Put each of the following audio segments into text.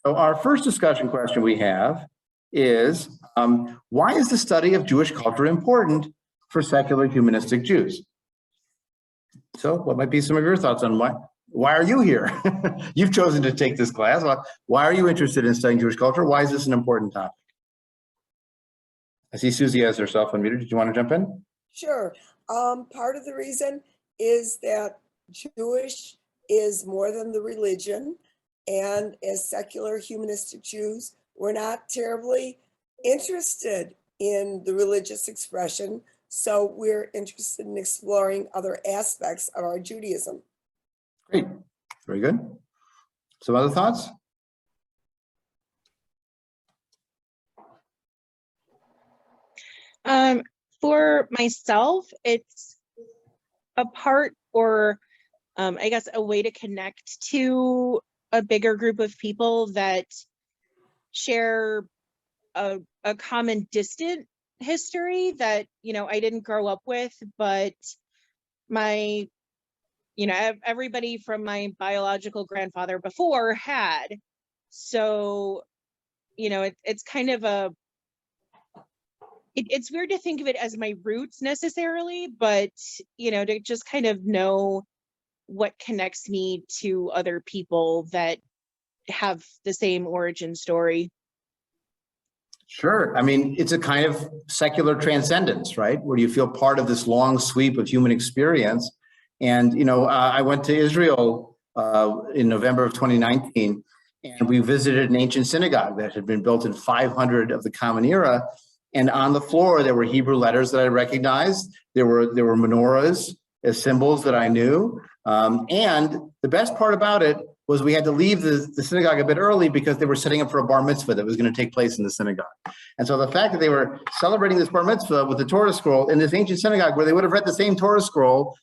So our first discussion question we have is, why is the study of Jewish culture important for secular humanistic Jews? So what might be some of your thoughts on why are you here? You've chosen to take this class. Why are you interested in studying Jewish culture? Why is this an important topic? I see Susie has herself unmuted. Did you want to jump in? Sure. Part of the reason is that Jewish is more than the religion. And as secular humanistic Jews, we're not terribly interested in the religious expression. So we're interested in exploring other aspects of our Judaism. Great. Very good. Some other thoughts? For myself, it's a part or I guess a way to connect to a bigger group of people that share a common distant history that, I didn't grow up with, but everybody from my biological grandfather before had. So, it's kind of it's weird to think of it as my roots necessarily, but, to just kind of know what connects me to other people that have the same origin story. Sure. I mean, it's a kind of secular transcendence, right? Where you feel part of this long sweep of human experience. And, I went to Israel in November of 2019, and we visited an ancient synagogue that had been built in 500 of the Common Era. And on the floor, there were Hebrew letters that I recognized. There were menorahs as symbols that I knew. And the best part about it was we had to leave the synagogue a bit early because they were setting up for a bar mitzvah that was going to take place in the synagogue. And so the fact that they were celebrating this bar mitzvah with the Torah scroll in this ancient synagogue where they would have read the same Torah scroll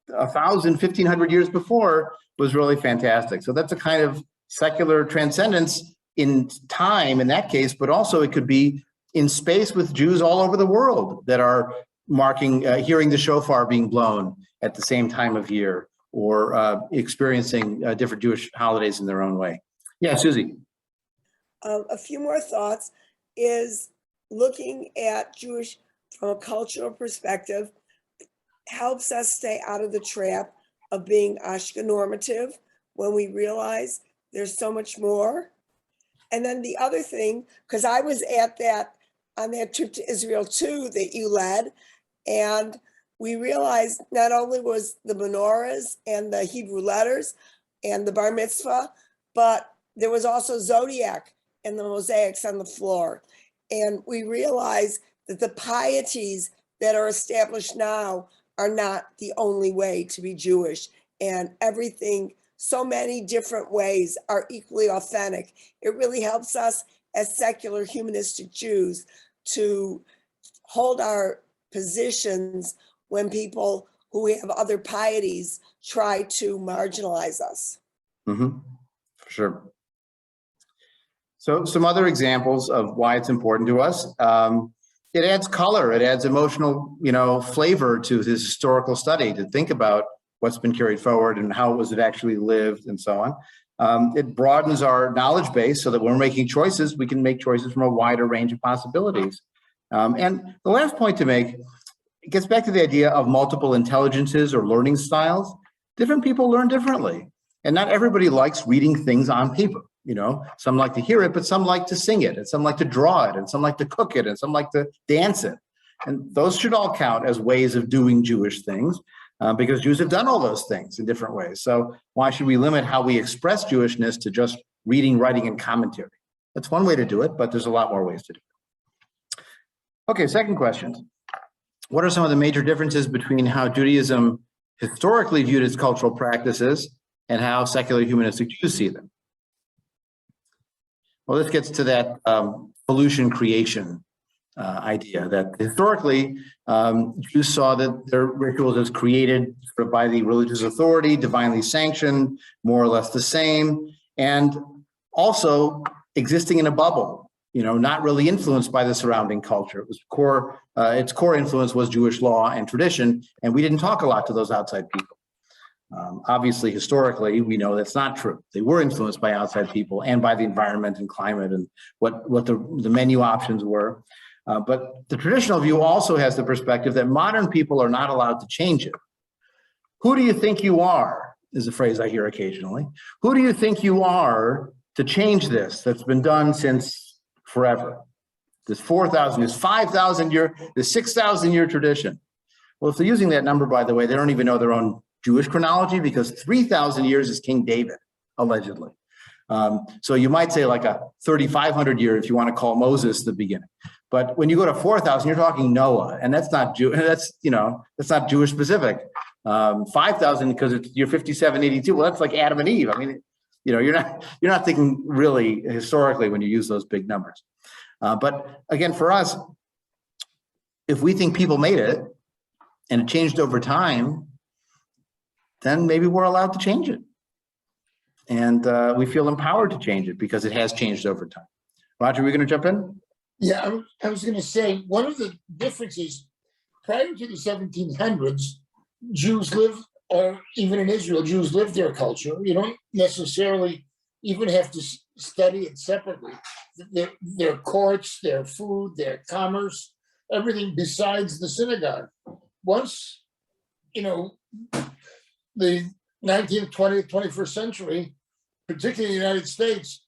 1,000, 1,500 years before was really fantastic. So that's a kind of secular transcendence in time in that case, but also it could be in space with Jews all over the world that are hearing the shofar being blown at the same time of year, or experiencing different Jewish holidays in their own way. Yeah, Susie. A few more thoughts is looking at Jewish from a cultural perspective helps us stay out of the trap of being Ashkenormative when we realize there's so much more. And then the other thing, because I was on that trip to Israel too that you led, and we realized not only was the menorahs and the Hebrew letters and the bar mitzvah, but there was also zodiac and the mosaics on the floor. And we realized that the pieties that are established now are not the only way to be Jewish, and everything, so many different ways are equally authentic. It really helps us as secular humanistic Jews to hold our positions when people who have other pieties try to marginalize us. Mm-hmm. For sure. So some other examples of why it's important to us. It adds color, it adds emotional, flavor to this historical study to think about what's been carried forward and how was it actually lived and so on. It broadens our knowledge base so that when we're making choices, we can make choices from a wider range of possibilities. And the last point to make, it gets back to the idea of multiple intelligences or learning styles. Different people learn differently. And not everybody likes reading things on paper. Some like to hear it, but some like to sing it, and some like to draw it, and some like to cook it, and some like to dance it. And those should all count as ways of doing Jewish things, because Jews have done all those things in different ways. So why should we limit how we express Jewishness to just reading, writing, and commentary? That's one way to do it, but there's a lot more ways to do it. Okay, second question. What are some of the major differences between how Judaism historically viewed its cultural practices and how secular humanistic Jews see them? Well, this gets to that pollution creation idea that historically Jews saw that their rituals as created sort of by the religious authority, divinely sanctioned, more or less the same, and also existing in a bubble, not really influenced by the surrounding culture. It was its core influence was Jewish law and tradition, and we didn't talk a lot to those outside people. Obviously, historically, we know that's not true. They were influenced by outside people and by the environment and climate and what the menu options were. But the traditional view also has the perspective that modern people are not allowed to change it. Who do you think you are, is a phrase I hear occasionally. Who do you think you are to change this that's been done since forever? This 4,000, this 5,000 year, this 6,000 year tradition. Well, if they're using that number, by the way, they don't even know their own Jewish chronology, because 3,000 years is King David, allegedly. So you might say like a 3,500 year if you want to call Moses the beginning. But when you go to 4,000, you're talking Noah, and that's not that's not Jewish specific. 5,000 because it's year 5782. Well, that's like Adam and Eve. I mean, you're not thinking really historically when you use those big numbers. But again, for us, if we think people made it and it changed over time, then maybe we're allowed to change it. And we feel empowered to change it because it has changed over time. Roger, are we going to jump in? Yeah, I was going to say, one of the differences, prior to the 1700s, Jews lived, or even in Israel, Jews lived their culture. You don't necessarily even have to study it separately. Their courts, their food, their commerce, everything besides the synagogue. Once, the 19th, 20th, 21st century, particularly in the United States,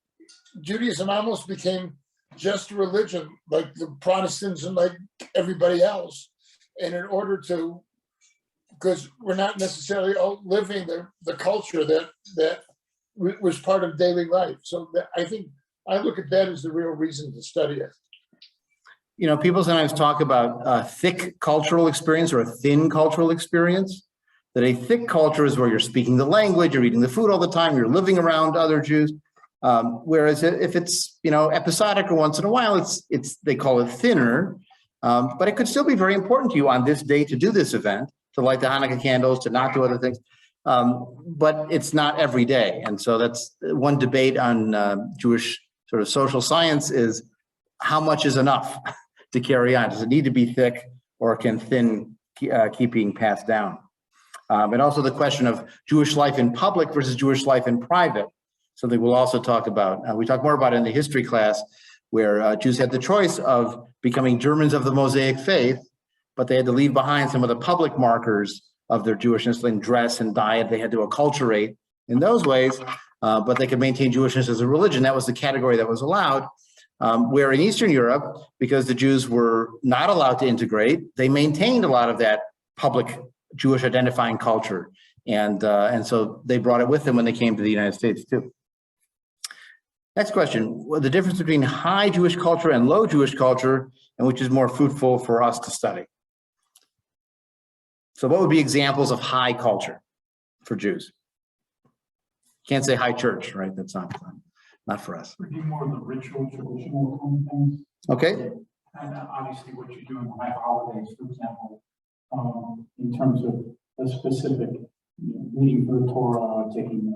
Judaism almost became just a religion, like the Protestants and like everybody else. And in order to, because we're not necessarily living the culture that was part of daily life. So I think I look at that as the real reason to study it. People sometimes talk about a thick cultural experience or a thin cultural experience. That a thick culture is where you're speaking the language, you're eating the food all the time, you're living around other Jews. Whereas if it's episodic or once in a while, it's they call it thinner. But it could still be very important to you on this day to do this event, to light the Hanukkah candles, to not do other things. But it's not every day. And so that's one debate on Jewish sort of social science is how much is enough to carry on? Does it need to be thick, or can thin keep being passed down? And also the question of Jewish life in public versus Jewish life in private, something we'll also talk about. We talk more about it in the history class, where Jews had the choice of becoming Germans of the Mosaic faith, but they had to leave behind some of the public markers of their Jewishness, like dress and diet. They had to acculturate in those ways, but they could maintain Jewishness as a religion. That was the category that was allowed. Where in Eastern Europe, because the Jews were not allowed to integrate, they maintained a lot of that public Jewish identifying culture. And so they brought it with them when they came to the United States too. Next question, the difference between high Jewish culture and low Jewish culture, and which is more fruitful for us to study. So what would be examples of high culture for Jews? Can't say high church, right? That's not for us. Would be more of the ritual, traditional kind of things. Okay. And obviously what you do in high holidays, for example, in terms of a specific reading for the Torah, taking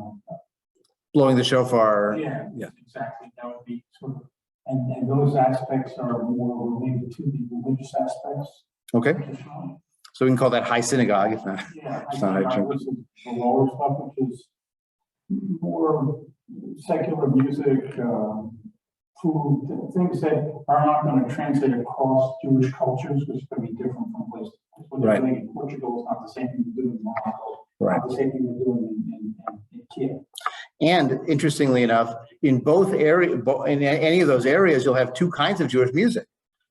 Blowing the shofar. yeah, exactly. That would be sort of, and those aspects are more related to the religious aspects. Okay. Traditionally. So we can call that high synagogue, if not. Yeah, It's not high church. the lower stuff, which is more secular music, food, things that are not going to translate across Jewish cultures, which is going to be different from place to place. What they're doing in Portugal is not the same thing you're doing in Morocco, not the same thing you're doing in Kiev. And interestingly enough, in both areas, in any of those areas, you'll have two kinds of Jewish music.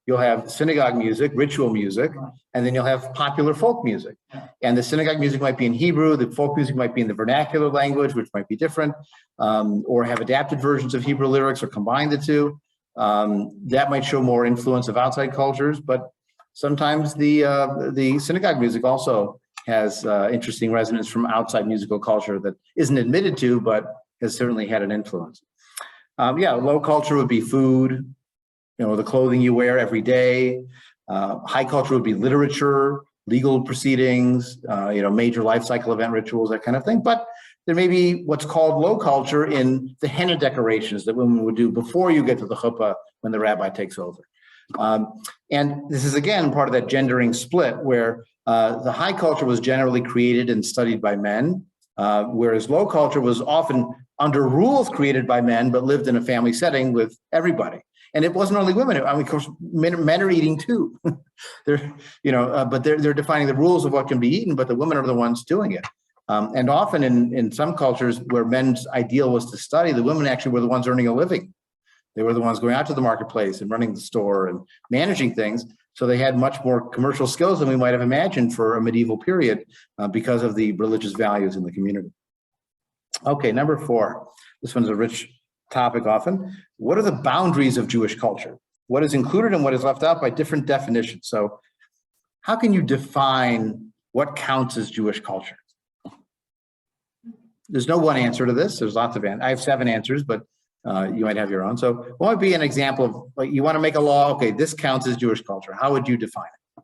You'll have synagogue music, ritual music, and then you'll have popular folk music. And the synagogue music might be in Hebrew, the folk music might be in the vernacular language, which might be different, or have adapted versions of Hebrew lyrics or combine the two. That might show more influence of outside cultures, but sometimes the synagogue music also has interesting resonance from outside musical culture that isn't admitted to, but has certainly had an influence. Low culture would be food, the clothing you wear every day. High culture would be literature, legal proceedings, major life cycle event rituals, that kind of thing. But there may be what's called low culture in the henna decorations that women would do before you get to the chuppah when the rabbi takes over. And this is, again, part of that gendering split where the high culture was generally created and studied by men, whereas low culture was often under rules created by men, but lived in a family setting with everybody. And it wasn't only women. I mean, of course, men are eating too. But they're defining the rules of what can be eaten, but the women are the ones doing it. And often in some cultures where men's ideal was to study, the women actually were the ones earning a living. They were the ones going out to the marketplace and running the store and managing things. So they had much more commercial skills than we might have imagined for a medieval period because of the religious values in the community. Okay, number 4. This one's a rich topic often. What are the boundaries of Jewish culture? What is included and what is left out by different definitions? So how can you define what counts as Jewish culture? There's no one answer to this. There's lots of answers. I have 7 answers, but you might have your own. So what would be an example of, like, you want to make a law, okay, this counts as Jewish culture. How would you define it?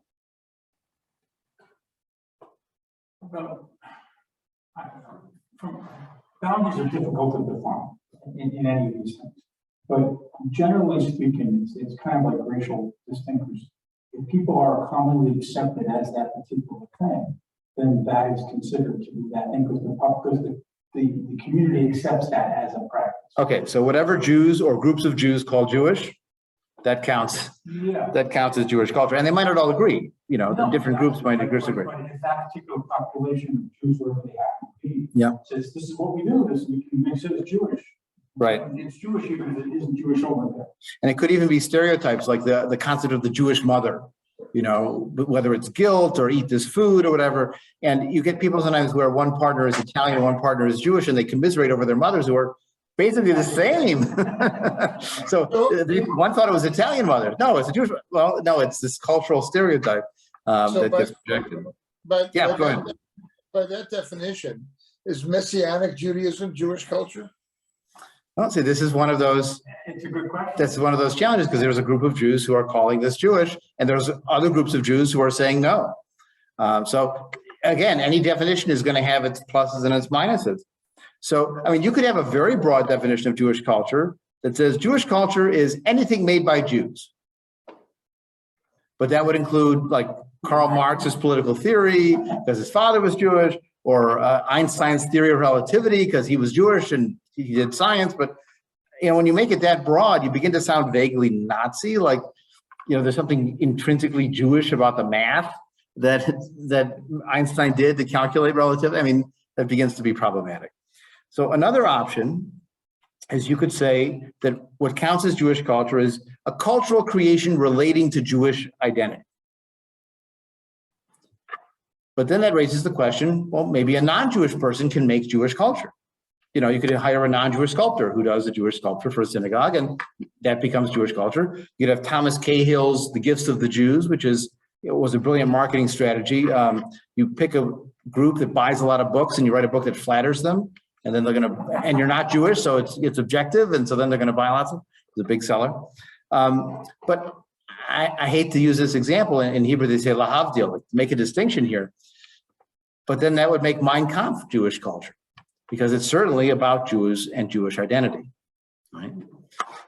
Well, boundaries are difficult to define in any of these things. But generally speaking, it's kind of like racial distinctions. If people are commonly accepted as that particular thing, then that is considered to be that thing because the community accepts that as a practice. Okay, so whatever Jews or groups of Jews call Jewish, that counts. Yeah. That counts as Jewish culture. And they might not all agree. The different groups might disagree. But if that particular population of Jews, wherever they happen to be, Yeah. says this is what we do, this we can make it Jewish. Right. It's Jewish even if it isn't Jewish over there. And it could even be stereotypes like the concept of the Jewish mother, whether it's guilt or eat this food or whatever. And you get people sometimes where one partner is Italian and one partner is Jewish, and they commiserate over their mothers who are basically the same. So one thought it was Italian mother. No, it's a Jewish. Well, no, it's this cultural stereotype that gets projected. But Yeah, go ahead. By that definition, is Messianic Judaism Jewish culture? Well, see, this is one of those. It's a good question. That's one of those challenges because there's a group of Jews who are calling this Jewish, and there's other groups of Jews who are saying no. So again, any definition is going to have its pluses and its minuses. So, I mean, you could have a very broad definition of Jewish culture that says Jewish culture is anything made by Jews. But that would include like Karl Marx's political theory because his father was Jewish, or Einstein's theory of relativity because he was Jewish and he did science. But when you make it that broad, you begin to sound vaguely Nazi, like there's something intrinsically Jewish about the math that Einstein did to calculate relativity. I mean, that begins to be problematic. So another option is you could say that what counts as Jewish culture is a cultural creation relating to Jewish identity. But then that raises the question, well, maybe a non-Jewish person can make Jewish culture. You could hire a non-Jewish sculptor who does a Jewish sculpture for a synagogue, and that becomes Jewish culture. You'd have Thomas Cahill's The Gifts of the Jews, which was a brilliant marketing strategy. You pick a group that buys a lot of books and you write a book that flatters them, and then and you're not Jewish, so it's objective, and so then they're going to buy lots of. It's a big seller. But I hate to use this example. In Hebrew, they say lahavdil, make a distinction here. But then that would make Mein Kampf Jewish culture, because it's certainly about Jews and Jewish identity, right?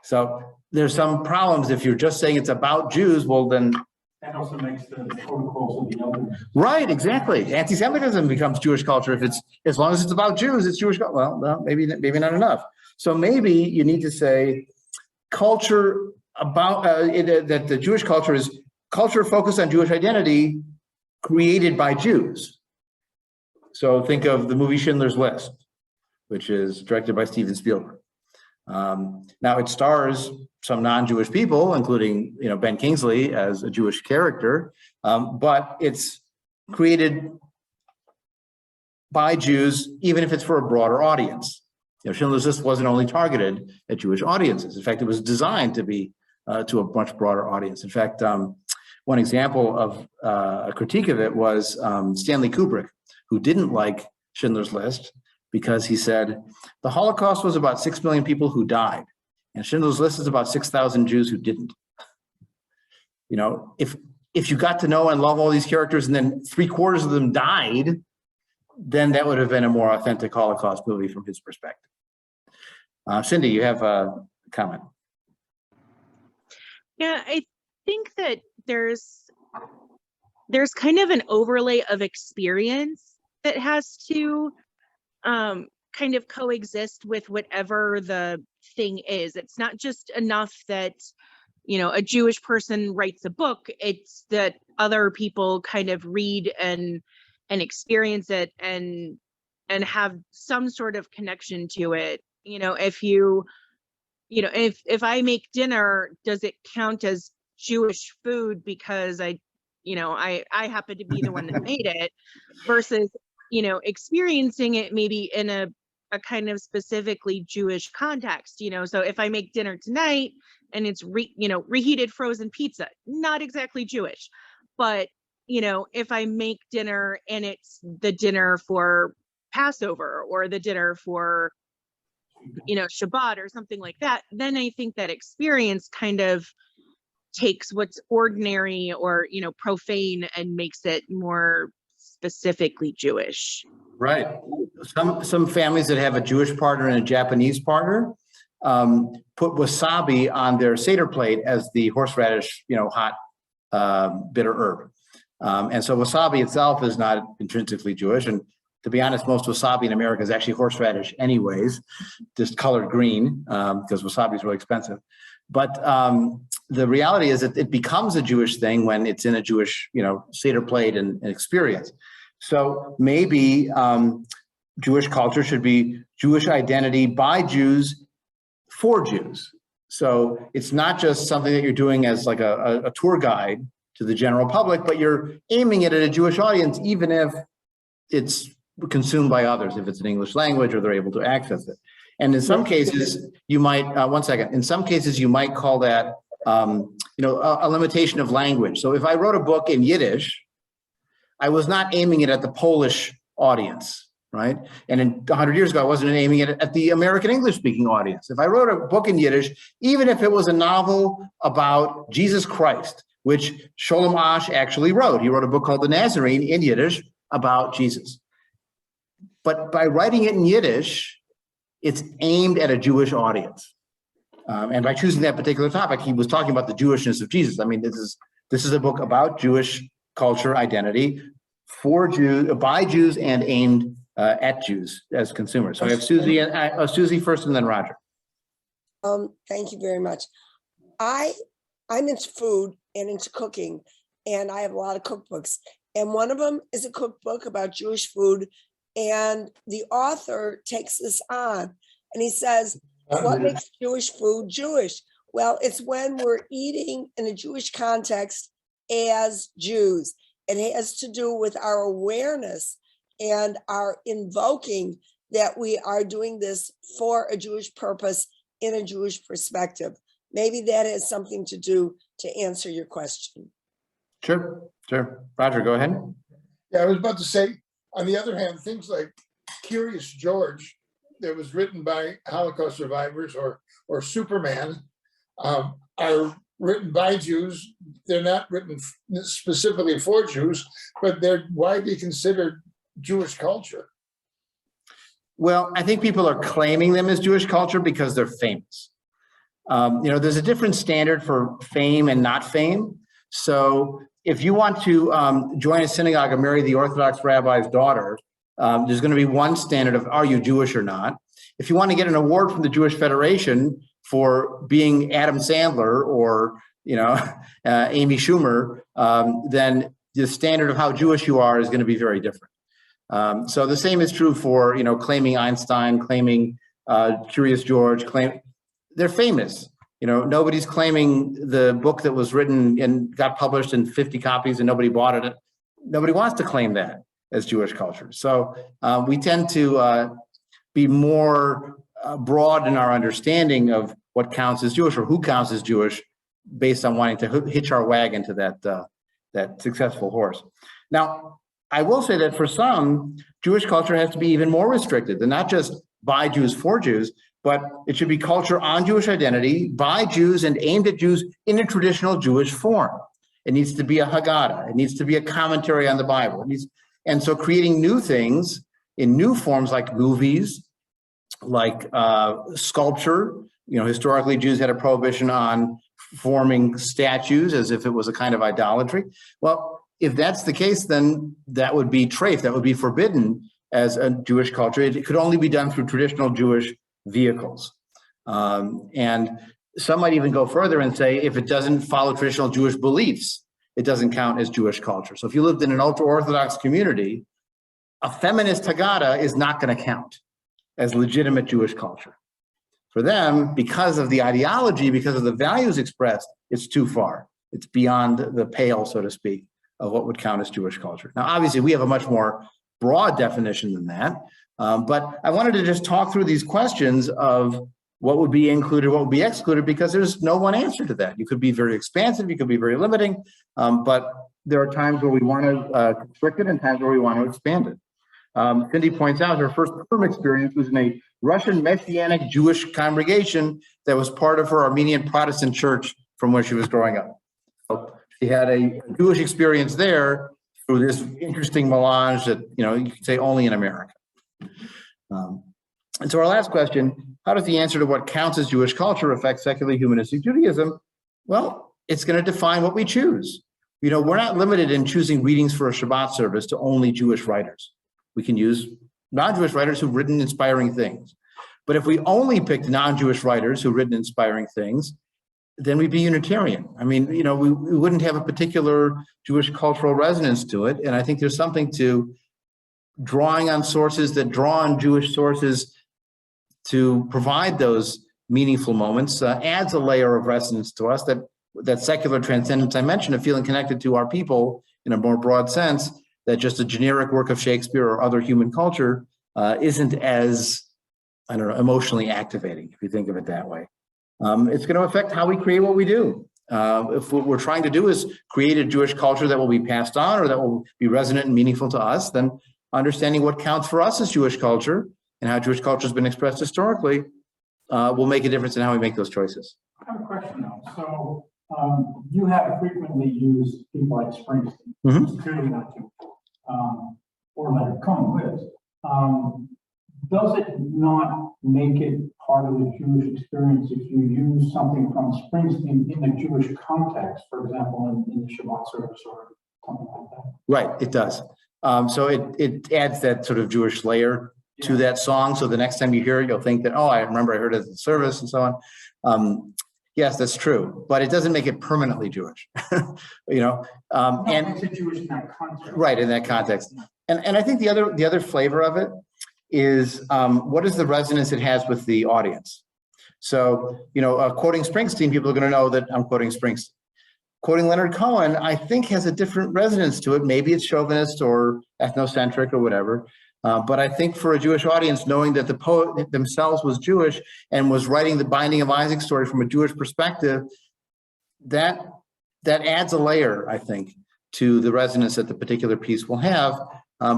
So there's some problems if you're just saying it's about Jews. Well, then that also makes the protocols of the elders. Right, exactly. Anti-Semitism becomes Jewish culture if it's as long as it's about Jews, it's Jewish culture. Well, no, maybe not enough. So maybe you need to say culture about that the Jewish culture is culture focused on Jewish identity created by Jews. So think of the movie Schindler's List, which is directed by Steven Spielberg. Now it stars some non-Jewish people, including Ben Kingsley as a Jewish character, but it's created by Jews, even if it's for a broader audience. Schindler's List wasn't only targeted at Jewish audiences. In fact, it was designed to be to a much broader audience. In fact, one example of a critique of it was Stanley Kubrick, who didn't like Schindler's List because he said, the Holocaust was about 6 million people who died, and Schindler's List is about 6,000 Jews who didn't. If you got to know and love all these characters and then 3/4 of them died, then that would have been a more authentic Holocaust movie from his perspective. Cindy, you have a comment. Yeah, I think that there's kind of an overlay of experience that has to kind of coexist with whatever the thing is. It's not just enough that, a Jewish person writes a book. It's that other people kind of read and experience it and have some sort of connection to it. If I make dinner, does it count as Jewish food because I happen to be the one that made it, versus, experiencing it maybe in a kind of specifically Jewish context, so if I make dinner tonight and it's reheated frozen pizza, not exactly Jewish, but if I make dinner and it's the dinner for Passover or the dinner for Shabbat or something like that, then I think that experience kind of takes what's ordinary or profane and makes it more specifically Jewish. Right. Some families that have a Jewish partner and a Japanese partner put wasabi on their Seder plate as the horseradish, hot bitter herb. And so wasabi itself is not intrinsically Jewish. And to be honest, most wasabi in America is actually horseradish anyways, just colored green, because wasabi is really expensive. But the reality is that it becomes a Jewish thing when it's in a Jewish, Seder plate and experience. So maybe Jewish culture should be Jewish identity by Jews for Jews. So it's not just something that you're doing as like a tour guide to the general public, but you're aiming it at a Jewish audience, even if it's consumed by others, if it's an English language or they're able to access it. And in some cases, you might, in some cases, you might call that, a limitation of language. So if I wrote a book in Yiddish, I was not aiming it at the Polish audience, right? And 100 years ago, I wasn't aiming it at the American English-speaking audience. If I wrote a book in Yiddish, even if it was a novel about Jesus Christ, which Sholem Asch actually wrote. He wrote a book called The Nazarene in Yiddish about Jesus. But by writing it in Yiddish, it's aimed at a Jewish audience. And by choosing that particular topic, he was talking about the Jewishness of Jesus. I mean, this is a book about Jewish culture, identity, for Jews, by Jews, and aimed at Jews as consumers. So I have Susie first, and then Roger. Thank you very much. I'm into food and into cooking, and I have a lot of cookbooks. And one of them is a cookbook about Jewish food. And the author takes this on and he says, what makes Jewish food Jewish? Well, it's when we're eating in a Jewish context as Jews. It has to do with our awareness and our invoking that we are doing this for a Jewish purpose in a Jewish perspective. Maybe that has something to do to answer your question. Sure. Roger, go ahead. Yeah, I was about to say, on the other hand, things like Curious George, that was written by Holocaust survivors, or Superman, are written by Jews. They're not written specifically for Jews, but they're widely considered Jewish culture. Well, I think people are claiming them as Jewish culture because they're famous. There's a different standard for fame and not fame. So if you want to join a synagogue and marry the Orthodox rabbi's daughter, there's going to be one standard of, are you Jewish or not? If you want to get an award from the Jewish Federation for being Adam Sandler or, Amy Schumer, then the standard of how Jewish you are is going to be very different. So the same is true for, claiming Einstein, claiming Curious George, they're famous. Nobody's claiming the book that was written and got published in 50 copies and nobody bought it. Nobody wants to claim that as Jewish culture. So we tend to be more broad in our understanding of what counts as Jewish or who counts as Jewish based on wanting to hitch our wagon to that successful horse. Now, I will say that for some, Jewish culture has to be even more restricted than not just by Jews for Jews, but it should be culture on Jewish identity by Jews and aimed at Jews in a traditional Jewish form. It needs to be a Haggadah. It needs to be a commentary on the Bible. And so creating new things in new forms like movies, like sculpture. Historically, Jews had a prohibition on forming statues as if it was a kind of idolatry. Well, if that's the case, then that would be treif, that would be forbidden as a Jewish culture. It could only be done through traditional Jewish vehicles. And some might even go further and say, if it doesn't follow traditional Jewish beliefs, it doesn't count as Jewish culture. So if you lived in an ultra-Orthodox community, a feminist Haggadah is not going to count as legitimate Jewish culture. For them, because of the ideology, because of the values expressed, it's too far. It's beyond the pale, so to speak, of what would count as Jewish culture. Now, obviously, we have a much more broad definition than that. But I wanted to just talk through these questions of what would be included, what would be excluded, because there's no one answer to that. You could be very expansive, you could be very limiting, but there are times where we want to constrict it and times where we want to expand it. Cindy points out her first Purim experience was in a Russian Messianic Jewish congregation that was part of her Armenian Protestant church from where she was growing up. So she had a Jewish experience there through this interesting melange that, you know, you could say only in America. And so our last question, how does the answer to what counts as Jewish culture affect secular humanistic Judaism? Well, it's going to define what we choose. You know, we're not limited in choosing readings for a Shabbat service to only Jewish writers. We can use non-Jewish writers who've written inspiring things. But if we only picked non-Jewish writers who've written inspiring things, then we'd be Unitarian. I mean, you know, we wouldn't have a particular Jewish cultural resonance to it. And I think there's something to drawing on sources that draw on Jewish sources to provide those meaningful moments, adds a layer of resonance to us, that secular transcendence I mentioned, of feeling connected to our people in a more broad sense, that just a generic work of Shakespeare or other human culture isn't as, I don't know, emotionally activating, if you think of it that way. It's going to affect how we create what we do. If what we're trying to do is create a Jewish culture that will be passed on or that will be resonant and meaningful to us, then understanding what counts for us as Jewish culture and how Jewish culture has been expressed historically will make a difference in how we make those choices. I have a question though. So you have frequently used people like Springsteen, Mhm. clearly not you, or Leonard Cohen with. Does it not make it part of the Jewish experience if you use something from Springsteen in a Jewish context, for example, in the Shabbat service or something like that? Right, it does. So it adds that sort of Jewish layer to that song. So the next time you hear it, you'll think that, oh, I remember I heard it at the service and so on. Yes, that's true, but it doesn't make it permanently Jewish, you know. And it's Jewish in that context. Right, in that context. And I think the other flavor of it is what is the resonance it has with the audience? So, you know, quoting Springsteen, people are going to know that I'm quoting Springsteen. Quoting Leonard Cohen, I think has a different resonance to it. Maybe it's chauvinist or ethnocentric or whatever. But I think for a Jewish audience, knowing that the poet themselves was Jewish and was writing the Binding of Isaac story from a Jewish perspective, that adds a layer, I think, to the resonance that the particular piece will have,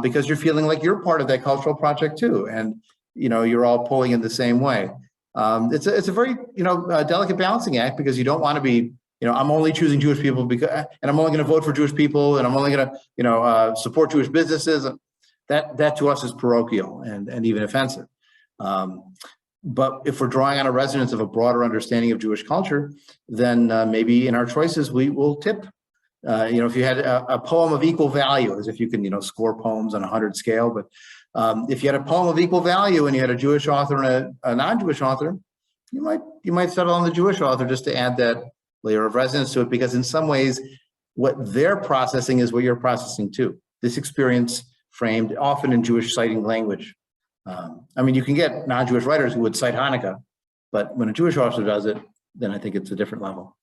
because you're feeling like you're part of that cultural project too, and you know you're all pulling in the same way. It's a very delicate balancing act, because you don't want to be, I'm only choosing Jewish people because, and I'm only going to vote for Jewish people, and I'm only going to support Jewish businesses. That to us is parochial and even offensive. But if we're drawing on a resonance of a broader understanding of Jewish culture, then maybe in our choices we will tip. If you had a poem of equal value, as if you can score poems on a 100 scale, but if you had a poem of equal value and you had a Jewish author and a non-Jewish author, you might settle on the Jewish author just to add that layer of resonance to it, because in some ways what they're processing is what you're processing too. This experience framed often in Jewish citing language. You can get non-Jewish writers who would cite Hanukkah, but when a Jewish author does it, then I think it's a different level.